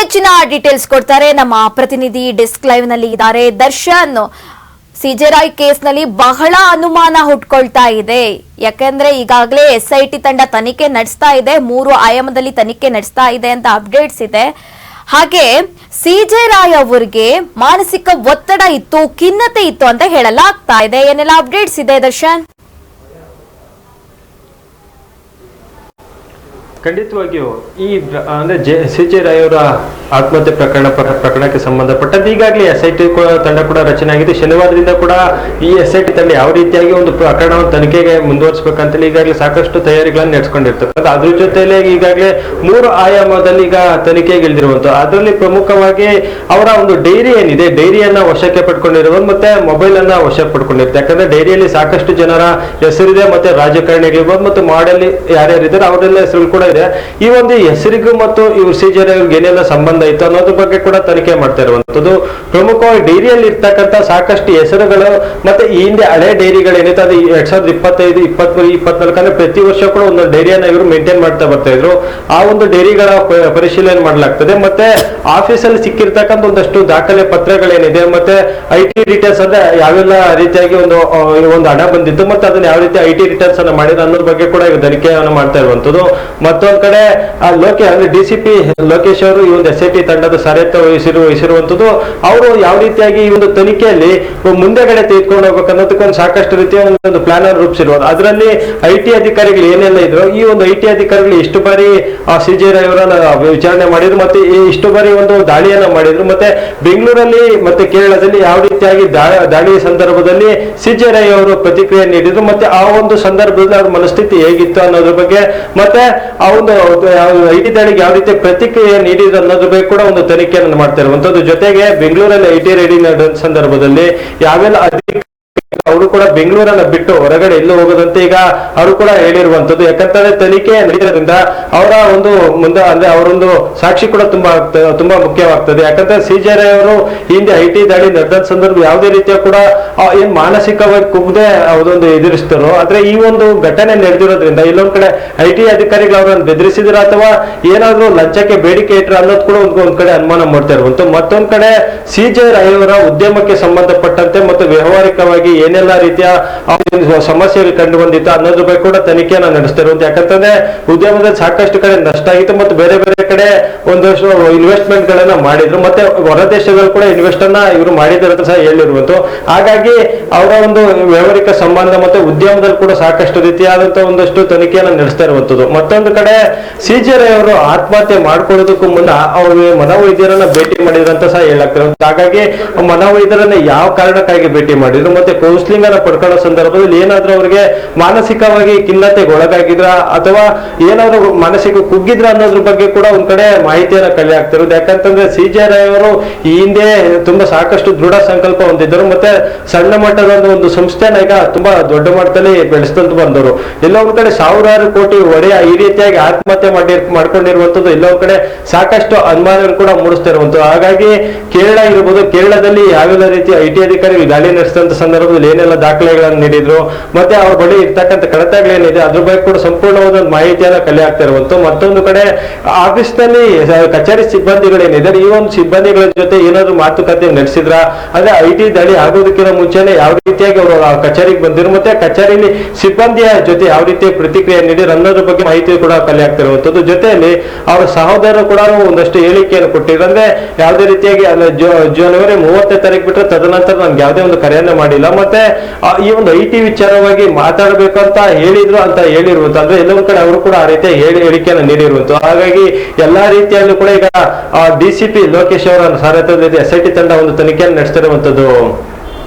ಹೆಚ್ಚಿನ ಡೀಟೇಲ್ಸ್ ಕೊಡ್ತಾರೆ ನಮ್ಮ ಪ್ರತಿನಿಧಿ ಡೆಸ್ಕ್ ಲೈವ್ ನಲ್ಲಿ ಇದ್ದಾರೆ ದರ್ಶನ್. ಸಿಜೆ ರಾಯ್ ಕೇಸ್ನಲ್ಲಿ ಬಹಳ ಅನುಮಾನ ಹುಟ್ಕೊಳ್ತಾ ಇದೆ. ಯಾಕಂದ್ರೆ ಈಗಾಗಲೇ SIT ತಂಡ ತನಿಖೆ ನಡೆಸ್ತಾ ಇದೆ, 3 ಆಯಾಮದಲ್ಲಿ ತನಿಖೆ ನಡೆಸ್ತಾ ಇದೆ ಅಂತ ಅಪ್ಡೇಟ್ಸ್ ಇದೆ. ಹಾಗೆ ಸಿಜೆ ರಾಯ್ ಅವರಿಗೆ ಮಾನಸಿಕ ಒತ್ತಡ ಇತ್ತು, ಖಿನ್ನತೆ ಇತ್ತು ಅಂತ ಹೇಳಲಾಗ್ತಾ ಇದೆ. ಏನೆಲ್ಲ ಅಪ್ಡೇಟ್ಸ್ ಇದೆ ದರ್ಶನ್? ಖಂಡಿತವಾಗಿಯೂ ಈ ಅಂದ್ರೆ ಸಿಜೆ ರಾಯ್ ಅವರ ಆತ್ಮಹತ್ಯೆ ಪ್ರಕರಣಕ್ಕೆ ಸಂಬಂಧಪಟ್ಟಂತೆ ಈಗಾಗಲೇ SIT ತಂಡ ಕೂಡ ರಚನೆ ಆಗಿದೆ. ಶನಿವಾರದಿಂದ ಕೂಡ ಈ SIT ತಂಡ ಯಾವ ರೀತಿಯಾಗಿ ಒಂದು ಪ್ರಕರಣವನ್ನು ತನಿಖೆಗೆ ಮುಂದುವರಿಸಬೇಕಂತೇಳಿ ಈಗಾಗಲೇ ಸಾಕಷ್ಟು ತಯಾರಿಗಳನ್ನು ನಡೆಸ್ಕೊಂಡಿರ್ತಕ್ಕಂಥ ಅದ್ರ ಜೊತೆಯಲ್ಲಿ ಈಗಾಗಲೇ 3 ಆಯಾಮದಲ್ಲಿ ಈಗ ತನಿಖೆಗೆ ಇಳಿದಿರುವಂತಹ ಅದರಲ್ಲಿ ಪ್ರಮುಖವಾಗಿ ಅವರ ಒಂದು ಡೈರಿ ಏನಿದೆ, ಡೈರಿಯನ್ನ ವಶಕ್ಕೆ ಪಡ್ಕೊಂಡಿರುವುದು ಮತ್ತೆ ಮೊಬೈಲ್ ಅನ್ನ ವಶಕ್ಕೆ ಪಡ್ಕೊಂಡಿರುತ್ತೆ. ಯಾಕಂದ್ರೆ ಡೈರಿಯಲ್ಲಿ ಸಾಕಷ್ಟು ಜನರ ಹೆಸರಿದೆ, ಮತ್ತೆ ರಾಜಕಾರಣಿಗಳಿರ್ಬೋದು ಮತ್ತು ಮಾಡೆಲ್ ಯಾರ್ಯಾರಿದ್ದಾರೆ ಅವರೆಲ್ಲ ಹೆಸರು ಕೂಡ ಇದೆ. ಈ ಒಂದು ಹೆಸರಿಗೂ ಮತ್ತು ಇವ್ರು ಸಿಜೆ ರಾಯ್ ಏನೆಲ್ಲ ಸಂಬಂಧ ಇತ್ತು ಅನ್ನೋದ್ರ ಬಗ್ಗೆ ಕೂಡ ತನಿಖೆ ಮಾಡ್ತಾ ಇರುವಂತದ್ದು. ಪ್ರಮುಖವಾಗಿ ಡೈರಿಯಲ್ಲಿ ಇರ್ತಕ್ಕಂಥ ಸಾಕಷ್ಟು ಹೆಸರುಗಳು ಮತ್ತೆ ಈ ಹಿಂದೆ ಹಳೆ ಡೈರಿಗಳು ಏನಿತ್ತು ಅದು 2025, 23, 24 ಅಂದ್ರೆ ಪ್ರತಿ ವರ್ಷ ಕೂಡ ಒಂದು ಡೈರಿಯನ್ನ ಇವರು ಮೇಂಟೈನ್ ಮಾಡ್ತಾ ಬರ್ತಾ ಇದ್ರು. ಆ ಒಂದು ಡೈರಿಗಳ ಪರಿಶೀಲನೆ ಮಾಡಲಾಗ್ತದೆ. ಮತ್ತೆ ಆಫೀಸಲ್ಲಿ ಸಿಕ್ಕಿರ್ತಕ್ಕಂಥ ಒಂದಷ್ಟು ದಾಖಲೆ ಪತ್ರಗಳೇನಿದೆ, ಮತ್ತೆ IT ರಿಟರ್ನ್ಸ್ ಅಂದ್ರೆ ಯಾವೆಲ್ಲ ರೀತಿಯಾಗಿ ಒಂದು ಹಣ ಬಂದಿತ್ತು ಮತ್ತೆ ಅದನ್ನ ಯಾವ ರೀತಿ IT ರಿಟರ್ನ್ಸ್ ಅನ್ನ ಮಾಡಿದ್ರು ಅನ್ನೋದ್ರ ಬಗ್ಗೆ ಕೂಡ ಈಗ ತನಿಖೆಯನ್ನು ಮಾಡ್ತಾ ಇರುವಂತದ್ದು. ಮತ್ತೊಂದ್ ಕಡೆ ಅಂದ್ರೆ DCP ಲೋಕೇಶ್ ಅವರು ಈ ಒಂದು SIT ತಂಡದ ಸಾರಥ್ಯ ವಹಿಸಿರುವಂತದ್ದು. ಅವರು ಯಾವ ರೀತಿಯಾಗಿ ಈ ಒಂದು ತನಿಖೆಯಲ್ಲಿ ಮುಂದೆಗಡೆ ತೆಗೆದುಕೊಂಡು ಹೋಗ್ಬೇಕನ್ನೋದಕ್ಕೊಂದು ಸಾಕಷ್ಟು ರೀತಿಯ ಒಂದು ಪ್ಲಾನ್ ಅನ್ನು ರೂಪಿಸಿರುವುದು. ಅದರಲ್ಲಿ IT ಅಧಿಕಾರಿಗಳು ಏನೆಲ್ಲ ಇದ್ರು, ಈ ಒಂದು IT ಅಧಿಕಾರಿಗಳು ಇಷ್ಟು ಬಾರಿ ಸಿಜೆ ರಾಯ್ ಅವರನ್ನ ವಿಚಾರಣೆ ಮಾಡಿದ್ರು, ಮತ್ತೆ ಇಷ್ಟು ಬಾರಿ ಒಂದು ದಾಳಿಯನ್ನ ಮಾಡಿದ್ರು, ಮತ್ತೆ ಬೆಂಗಳೂರಲ್ಲಿ ಮತ್ತೆ ಕೇರಳದಲ್ಲಿ ಯಾವ ರೀತಿಯಾಗಿ ದಾಳಿಯ ಸಂದರ್ಭದಲ್ಲಿ ಸಿಜೆ ರಾಯ್ ಅವರು ಪ್ರತಿಕ್ರಿಯೆ ನೀಡಿದ್ರು, ಮತ್ತೆ ಆ ಒಂದು ಸಂದರ್ಭದಲ್ಲಿ ಅವ್ರ ಮನಸ್ಥಿತಿ ಹೇಗಿತ್ತು ಅನ್ನೋದ್ರ ಬಗ್ಗೆ, ಮತ್ತೆ ಆ ಒಂದು IT ದಾಳಿಗೆ ಯಾವ ರೀತಿ ಪ್ರತಿಕ್ರಿಯೆ ನೀಡಿದ್ರು ಅನ್ನೋದ್ರ ಬಗ್ಗೆ ಕೂಡ ಒಂದು ತನಿಖೆಯನ್ನು ಮಾಡ್ತಾ ಇರುವಂತದ್ದು. ಜೊತೆಗೆ ಬೆಂಗಳೂರಲ್ಲಿ IT ರೇಡಿ ನಡೆದ ಸಂದರ್ಭದಲ್ಲಿ ಯಾವೆಲ್ಲ ಅವರು ಕೂಡ ಬೆಂಗಳೂರನ್ನ ಬಿಟ್ಟು ಹೊರಗಡೆ ಎಲ್ಲೂ ಹೋಗೋದಂತೆ ಈಗ ಅವರು ಕೂಡ ಹೇಳಿರುವಂತದ್ದು. ಯಾಕಂತಂದ್ರೆ ತನಿಖೆ ನಡೆಯೋದ್ರಿಂದ ಅವರ ಒಂದು ಮುಂದೆ ಅಂದ್ರೆ ಅವರೊಂದು ಸಾಕ್ಷಿ ಕೂಡ ತುಂಬಾ ಮುಖ್ಯವಾಗ್ತದೆ. ಯಾಕಂದ್ರೆ ಸಿಜೆ ರಾಯ್ ಅವರು ಹಿಂದೆ IT ದಾಳಿ ನಡೆದ ಸಂದರ್ಭ ಯಾವುದೇ ರೀತಿಯ ಕೂಡ ಏನ್ ಮಾನಸಿಕವಾಗಿ ಕುಗ್ದೆ ಅದೊಂದು ಎದುರಿಸ್ತಾರೋ, ಆದ್ರೆ ಈ ಒಂದು ಘಟನೆ ನಡೆದಿರೋದ್ರಿಂದ ಇಲ್ಲೊಂದ್ ಕಡೆ IT ಅಧಿಕಾರಿಗಳು ಅವರನ್ನು ಬೆದರಿಸಿದ್ರ ಅಥವಾ ಏನಾದ್ರು ಲಂಚಕ್ಕೆ ಬೇಡಿಕೆ ಇಟ್ರ ಅನ್ನೋದು ಕೂಡ ಒಂದ್ ಕಡೆ ಅನುಮಾನ ಮಾಡ್ತಾ ಇರುವಂತ. ಮತ್ತೊಂದ್ ಕಡೆ ಸಿಜೆ ರಾಯ್ ಅವರ ಉದ್ಯಮಕ್ಕೆ ಸಂಬಂಧಪಟ್ಟಂತೆ ಮತ್ತು ವ್ಯವಹಾರಿಕವಾಗಿ ಏನೆಲ್ಲ ರೀತಿಯ ಸಮಸ್ಯೆಗಳು ಕಂಡು ಬಂದಿತ್ತು ಅನ್ನೋದ್ರ ಬಗ್ಗೆ ಕೂಡ ತನಿಖೆಯನ್ನು ನಡೆಸ್ತಾ ಇರುವಂತ. ಯಾಕಂತಂದ್ರೆ ಉದ್ಯಮದಲ್ಲಿ ಸಾಕಷ್ಟು ಕಡೆ ನಷ್ಟ ಆಗಿತ್ತು ಮತ್ತು ಬೇರೆ ಬೇರೆ ಕಡೆ ಒಂದಷ್ಟು ಇನ್ವೆಸ್ಟ್ಮೆಂಟ್ ಗಳನ್ನ ಮಾಡಿದ್ರು, ಮತ್ತೆ ಹೊರ ದೇಶಗಳು ಕೂಡ ಇನ್ವೆಸ್ಟ್ ಅನ್ನ ಇವರು ಮಾಡಿದ್ದಾರೆ ಅಂತ ಸಹ ಹೇಳಿರುವಂತ. ಹಾಗಾಗಿ ಅವರ ಒಂದು ವ್ಯವಹಾರಿಕ ಸಂಬಂಧ ಮತ್ತೆ ಉದ್ಯಮದಲ್ಲಿ ಕೂಡ ಸಾಕಷ್ಟು ರೀತಿಯಾದಂತಹ ಒಂದಷ್ಟು ತನಿಖೆಯನ್ನು ನಡೆಸ್ತಾ ಇರುವಂತದ್ದು. ಮತ್ತೊಂದು ಕಡೆ ಸಿಜೆ ರಾಯ್ ಅವರು ಆತ್ಮಹತ್ಯೆ ಮಾಡ್ಕೊಳ್ಳೋದಕ್ಕೂ ಮುನ್ನ ಅವರು ಮನೋವೈದ್ಯರನ್ನ ಭೇಟಿ ಮಾಡಿದ್ರಂತ ಸಹ ಹೇಳಾಗ್ತಾರೆ. ಹಾಗಾಗಿ ಮನೋವೈದ್ಯರನ್ನ ಯಾವ ಕಾರಣಕ್ಕಾಗಿ ಭೇಟಿ ಮಾಡಿದ್ರು ಮತ್ತೆ ಕೌನ್ಸಿಲಿಂಗ್ ಅನ್ನ ಪಡ್ಕೊಳ್ಳೋ ಸಂದರ್ಭದಲ್ಲಿ ಏನಾದ್ರೂ ಅವರಿಗೆ ಮಾನಸಿಕವಾಗಿ ಖಿನ್ನತೆಗೆ ಒಳಗಾಗಿದ್ರ ಅಥವಾ ಏನಾದ್ರು ಮಾನಸಿಕ ಕುಗ್ಗಿದ್ರ ಅನ್ನೋದ್ರ ಬಗ್ಗೆ ಕೂಡ ಒಂದ್ ಕಡೆ ಮಾಹಿತಿಯನ್ನ ಕಲೆ ಆಗ್ತಿರೋದು. ಯಾಕಂತಂದ್ರೆ ಸಿಜೆ ರಾಯ್ ಅವರು ಈ ಹಿಂದೆ ತುಂಬಾ ಸಾಕಷ್ಟು ದೃಢ ಸಂಕಲ್ಪ ಹೊಂದಿದ್ದರು, ಮತ್ತೆ ಸಣ್ಣ ಮಟ್ಟದ ಒಂದು ಸಂಸ್ಥೆನ ಈಗ ತುಂಬಾ ದೊಡ್ಡ ಮಟ್ಟದಲ್ಲಿ ಬೆಳೆಸ್ತಂತ ಬಂದವರು. ಎಲ್ಲ ಒಂದ್ ಕಡೆ ಸಾವಿರಾರು ಕೋಟಿ ಒಡೆಯ ಈ ರೀತಿಯಾಗಿ ಆತ್ಮಹತ್ಯೆ ಮಾಡ್ಕೊಂಡಿರುವಂತದ್ದು ಎಲ್ಲ ಒಂದ್ ಕಡೆ ಸಾಕಷ್ಟು ಅನುಮಾನಗಳು ಕೂಡ ಮೂಡಿಸ್ತಾ ಇರುವಂತದ್ದು. ಹಾಗಾಗಿ ಕೇರಳ ಇರ್ಬೋದು, ಕೇರಳದಲ್ಲಿ ಯಾವೆಲ್ಲ ರೀತಿಯ IT ಅಧಿಕಾರಿಗಳು ದಾಳಿ ನಡೆಸಿದಂತ ಸಂದರ್ಭದಲ್ಲಿ ಏನೆಲ್ಲ ದಾಖಲೆಗಳನ್ನು ನೀಡಿದ್ರು ಮತ್ತೆ ಅವ್ರ ಬಳಿ ಇರ್ತಕ್ಕಂಥ ಕಡತಗಳೇನಿದೆ ಅದ್ರ ಬಗ್ಗೆ ಕೂಡ ಸಂಪೂರ್ಣವಾದ ಒಂದು ಮಾಹಿತಿಯನ್ನ ಕಲೆ ಆಗ್ತಾ ಇರುವಂತ. ಮತ್ತೊಂದು ಕಡೆ ಆಫೀಸ್ ನಲ್ಲಿ ಕಚೇರಿ ಸಿಬ್ಬಂದಿಗಳೇನಿದ್ದಾರೆ ಈ ಒಂದು ಸಿಬ್ಬಂದಿಗಳ ಜೊತೆ ಏನಾದ್ರು ಮಾತುಕತೆ ನಡೆಸಿದ್ರ, ಅಂದ್ರೆ IT ದಾಳಿ ಆಗೋದಕ್ಕಿಂತ ಮುಂಚೆನೆ ಯಾವ ರೀತಿಯಾಗಿ ಅವರು ಕಚೇರಿಗೆ ಬಂದಿರು ಮತ್ತೆ ಕಚೇರಿಯಲ್ಲಿ ಸಿಬ್ಬಂದಿಯ ಜೊತೆ ಯಾವ ರೀತಿಯ ಪ್ರತಿಕ್ರಿಯೆ ನೀಡಿದ್ರು ಅನ್ನೋದ್ರ ಬಗ್ಗೆ ಮಾಹಿತಿ ಕೂಡ ಕಲೆ ಆಗ್ತಾ ಇರುವಂತದ್ದು. ಜೊತೆಯಲ್ಲಿ ಅವರ ಸಹೋದರರು ಕೂಡ ಒಂದಷ್ಟು ಹೇಳಿಕೆಯನ್ನು ಕೊಟ್ಟಿದ್ರು. ಅಂದ್ರೆ ಯಾವುದೇ ರೀತಿಯಾಗಿ ಜನವರಿ 30ನೇ ತಾರೀಕು ಬಿಟ್ಟರೆ ತದನಂತರ ನನ್ಗೆ ಯಾವುದೇ ಒಂದು ಕರೆಯನ್ನ ಮಾಡಿಲ್ಲ, ಮತ್ತೆ ಈ ಒಂದು IT ವಿಚಾರವಾಗಿ ಮಾತಾಡಬೇಕು ಅಂತ ಹೇಳಿದ್ರು ಅಂತ ಹೇಳಿರುವಂತ. ಅಂದ್ರೆ ಎಲ್ಲೊಂದ್ ಕಡೆ ಅವರು ಕೂಡ ಆ ರೀತಿಯ ಹೇಳಿಕೆಯನ್ನು ನೀಡಿರುವಂತ. ಹಾಗಾಗಿ ಎಲ್ಲಾ ರೀತಿಯಲ್ಲೂ ಕೂಡ ಈಗ DCP ಲೋಕೇಶ್ ಅವರ ಸಾರಥ್ಯದಲ್ಲಿ SIT ತಂಡ ಒಂದು ತನಿಖೆಯನ್ನು ನಡೆಸ್ತಿರುವಂತದ್ದು.